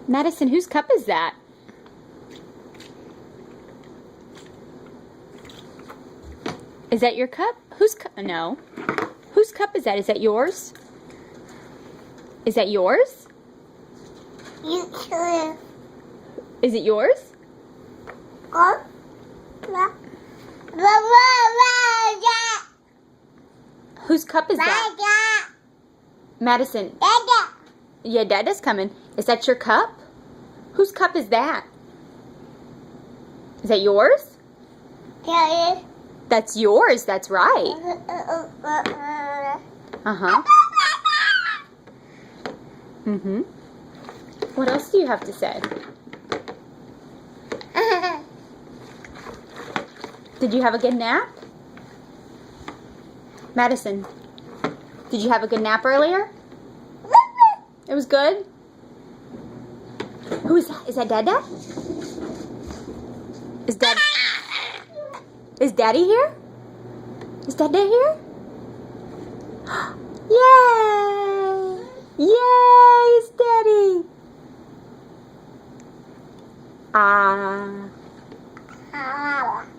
Madison, whose cup is that? Is that your cup? Whose cup? No. Whose cup is that? Is that yours? Is that yours? You should Is it yours? go. Whose cup is that? Madison. Yeah, Dada's coming. Is that your cup? Whose cup is that? Is that yours? That's yours. That's right. Uh-huh. Mm-hmm. What else do you have to say? Did you have a good nap? Madison, did you have a good nap earlier? It was good? Who is that? Is that Dada? Is Daddy here? Is Dada here? Yay! Yay! It's Daddy!